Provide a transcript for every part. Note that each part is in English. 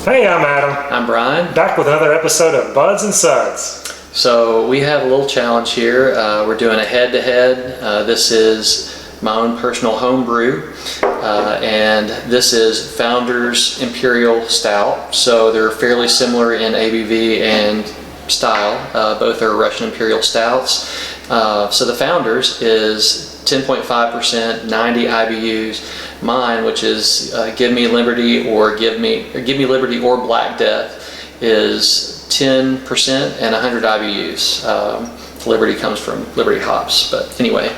Hey, I'm Adam. I'm Bryan. Back with another episode of Buds and Suds. So we have a little challenge here. We're doing a head-to-head. This is my own personal homebrew, and this is Founder's Imperial Stout. So they're fairly similar in ABV and style. Both are Russian Imperial Stouts. So the Founder's is 10.5%, 90 IBUs. Mine, which is Give Me Liberty or Give Me Liberty or Black Death, is 10% and 100 IBUs. Liberty comes from Liberty hops, but anyway.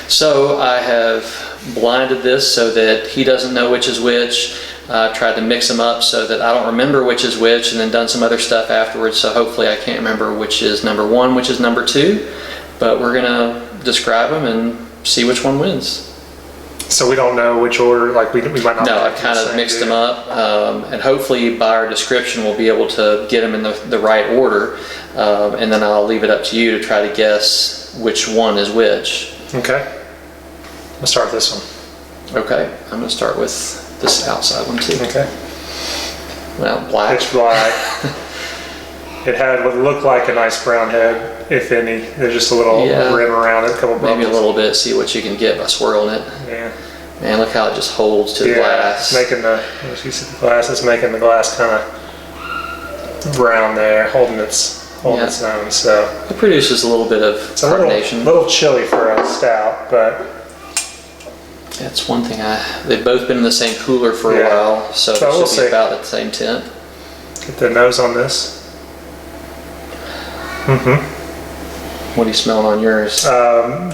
So I have blinded this so that he doesn't know which is which. Tried to mix them up so that I don't remember which is which, and then done some other stuff afterwards. So hopefully I can't remember which is number one, which is number two. But we're gonna describe them and see which one wins. So we don't know which order, like we might not. No, I've kind of mixed them up, and hopefully by our description we'll be able to get them in the right order, and then I'll leave it up to you to try to guess which one is which. Okay. Let's start with this one. Okay, I'm going to start with this outside one too. Okay. Well, black. It's black. It had what looked like a nice brown head, if any. There's just a little rim around it, a couple bubbles. Maybe a little bit, see what you can get by swirling it. Yeah. Man, look how it just holds to the glass. Making you see the glass, it's making the glass kind of brown there, holding its own. So it produces a little bit of carbonation. A little chilly for a stout, but that's one thing. They've both been in the same cooler for a while, so it should be about at the same temp. Get the nose on this. What are you smelling on yours?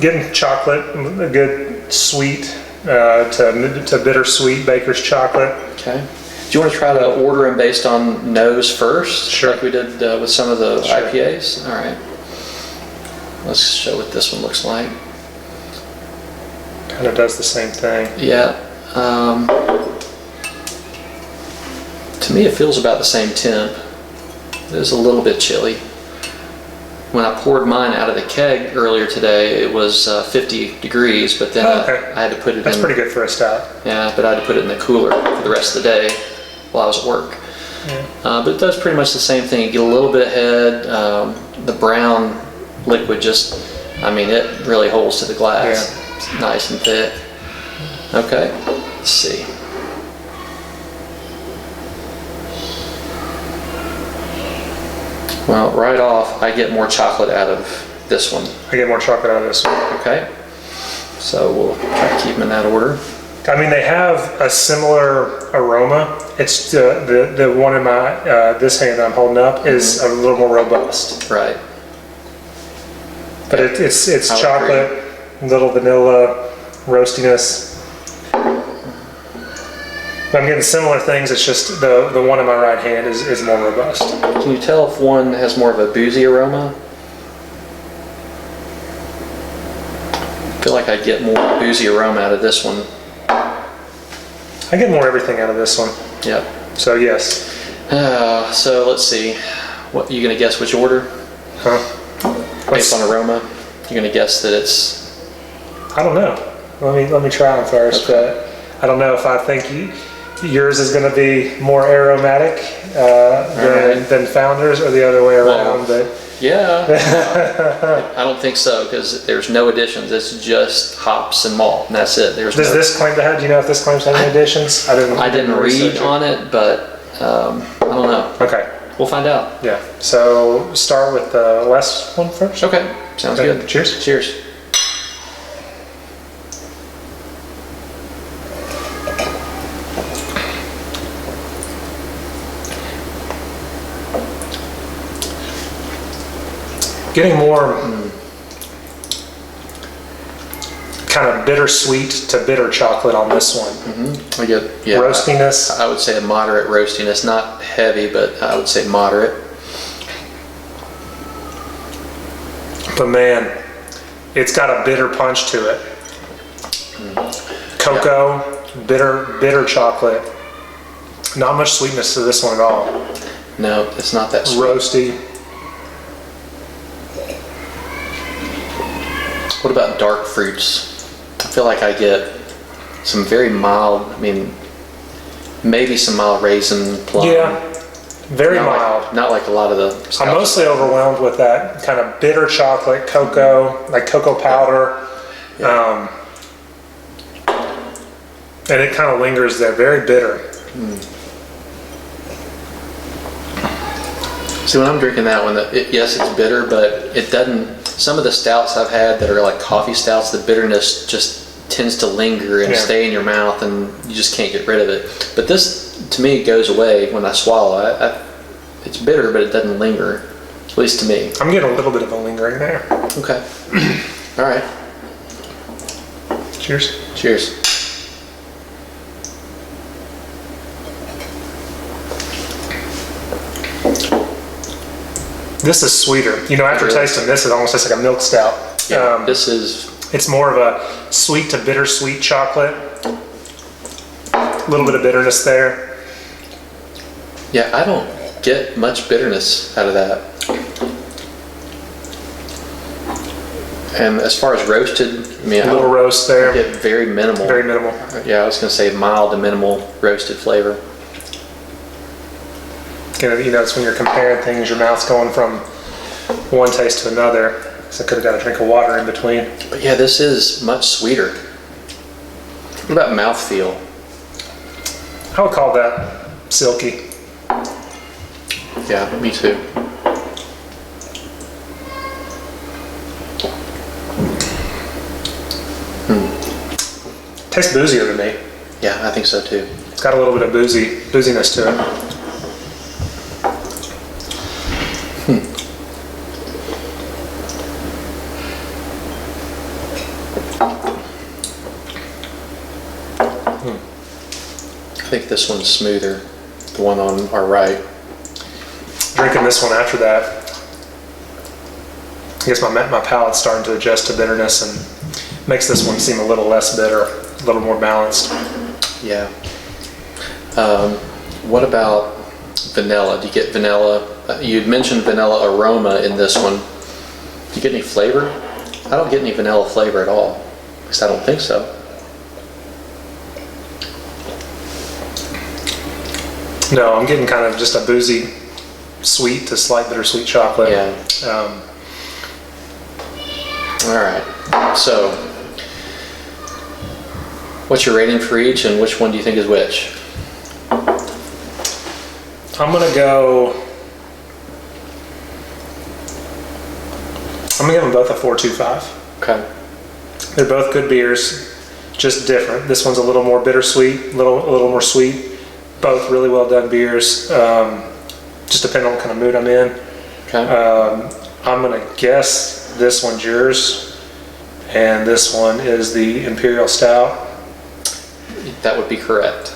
Getting chocolate, a good sweet to bittersweet baker's chocolate. Okay. Do you want to try to order them based on nose first? Sure. Like we did with some of the IPAs? All right. Let's show what this one looks like. Kind of does the same thing. Yeah. To me it feels about the same temp. It is a little bit chilly. When I poured mine out of the keg earlier today, it was 50 degrees, but then I had to put it That's pretty good for a stout. Yeah, but I had to put it in the cooler for the rest of the day while I was at work. Yeah. But it does pretty much the same thing. You get a little bit of head. The brown liquid it really holds to the glass. Yeah. It's nice and thick. Okay, let's see. Well, right off, I get more chocolate out of this one. I get more chocolate out of this one. Okay. So we'll try to keep them in that order. I mean, they have a similar aroma. It's the one in my this hand that I'm holding up is a little more robust. Right. But it's chocolate, little vanilla, roastiness. I'm getting similar things. It's just the one in my right hand is more robust. Can you tell if one has more of a boozy aroma? I feel like I get more boozy aroma out of this one. I get more everything out of this one. Yep. So yes. So let's see. What you gonna guess which order? Based on aroma, you're gonna guess that it's. I don't know. Let me try them first. Okay. But I don't know if I think yours is going to be more aromatic than Founders, or the other way around. Well, yeah. I don't think so, because there's no additions. It's just hops and malt, and that's it. Does this claim to have? Do you know if this claims to have any additions? I didn't read on it, but I don't know. Okay. We'll find out. Yeah. So start with the last one first. Okay. Sounds good. Cheers. Cheers. Getting more kind of bittersweet to bitter chocolate on this one. I get roastiness. I would say a moderate roastiness, not heavy, but I would say moderate. But man, it's got a bitter punch to it. Cocoa, bitter chocolate. Not much sweetness to this one at all. No, it's not that sweet. Roasty. What about dark fruits? I feel like I get some very mild, maybe some mild raisin, plum. Yeah, Very mild. Not like a lot of the stouts. I'm mostly overwhelmed with that kind of bitter chocolate, cocoa, like cocoa powder. Yeah. And it kind of lingers there, very bitter. See, when I'm drinking that one, yes, it's bitter, but it doesn't. Some of the stouts I've had that are like coffee stouts, the bitterness just tends to linger and stay in your mouth, and you just can't get rid of it. But this, to me, goes away when I swallow. It's bitter, but it doesn't linger, at least to me. I'm getting a little bit of a lingering there. Okay. All right. Cheers. Cheers. This is sweeter. You know, after tasting this, it almost tastes like a milk stout. Yeah, this is... It's more of a sweet to bittersweet chocolate. A little bit of bitterness there. Yeah, I don't get much bitterness out of that. And as far as roasted, I mean, A little roast there. I get very minimal. Very minimal. Yeah, I was going to say mild to minimal roasted flavor. You know, it's when you're comparing things, your mouth's going from one taste to another. So I could have got a drink of water in between. But yeah, this is much sweeter. What about mouthfeel? I would call that silky. Yeah, me too. Tastes boozier to me. Yeah, I think so too. It's got a little bit of booziness to it. I think this one's smoother, the one on our right. Drinking this one after that, I guess my palate's starting to adjust to bitterness and makes this one seem a little less bitter, a little more balanced. Yeah. What about vanilla? Do you get vanilla? You'd mentioned vanilla aroma in this one. Do you get any flavor? I don't get any vanilla flavor at all. At least I don't think so. No, I'm getting kind of just a boozy, sweet to slight bittersweet chocolate. Yeah. All right. So, what's your rating for each, and which one do you think is which? I'm gonna give them both a 4.25. Okay. They're both good beers, just different. This one's a little more bittersweet, a little more sweet. Both really well done beers. Just depending on what kind of mood I'm in. Okay. I'm gonna guess this one's yours, and this one is the Imperial Stout. That would be correct.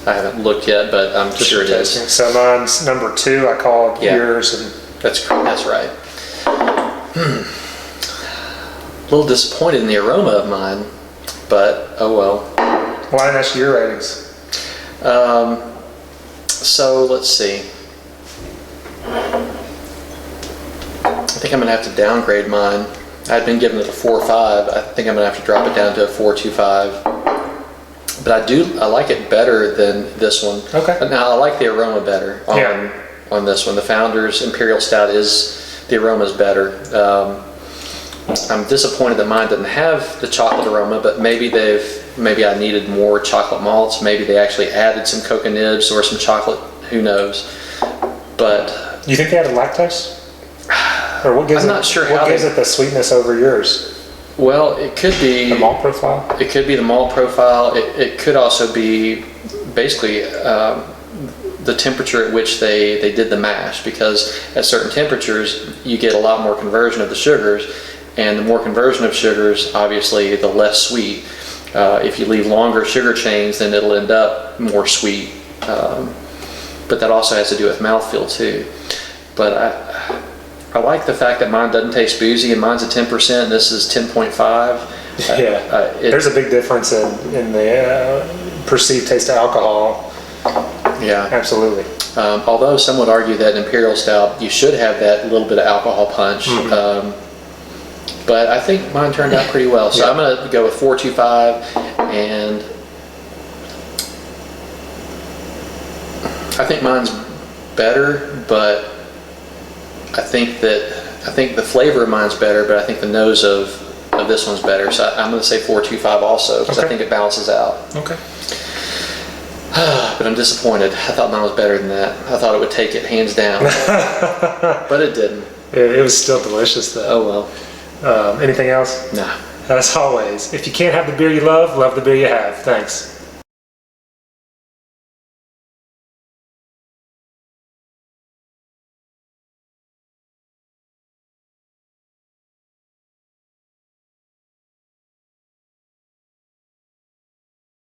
I haven't looked yet, but I'm sure it is. So mine's number 2. I call it yours, and That's right. A little disappointed in the aroma of mine, but oh well. why didn't I ask your ratings? So let's see. I think I'm gonna have to downgrade mine. I'd been giving it a 4.5. I think I'm gonna have to drop it down to a 4.25. But I like it better than this one. Okay. Now I like the aroma better on this one. The Founders Imperial Stout the aroma's better. I'm disappointed that mine didn't have the chocolate aroma, but maybe I needed more chocolate malts. Maybe they actually added some cocoa nibs or some chocolate. Who knows? But You think they added lactose? Or what gives I'm not sure what gives it the sweetness over yours? Well, it could be The malt profile? It could be the malt profile. It could also be basically the temperature at which they did the mash, because at certain temperatures you get a lot more conversion of the sugars, and the more conversion of sugars, obviously, the less sweet. If you leave longer sugar chains, then it'll end up more sweet. But that also has to do with mouthfeel too. But I like the fact that mine doesn't taste boozy, and mine's a 10%, and this is 10.5. Yeah, there's a big difference in the perceived taste of alcohol. Yeah, absolutely. Although some would argue that Imperial Stout, you should have that little bit of alcohol punch. But I think mine turned out pretty well. So I'm going to go with 4.25, and I think mine's better, but I think the flavor of mine's better, but I think the nose of this one's better. So I'm going to say 4.25 also, because I think it balances out. Okay. But I'm disappointed. I thought mine was better than that. I thought it would take it hands down, but it didn't. It was still delicious though. Oh well. Anything else? Nah. As always, if you can't have the beer you love the beer you have. Thanks.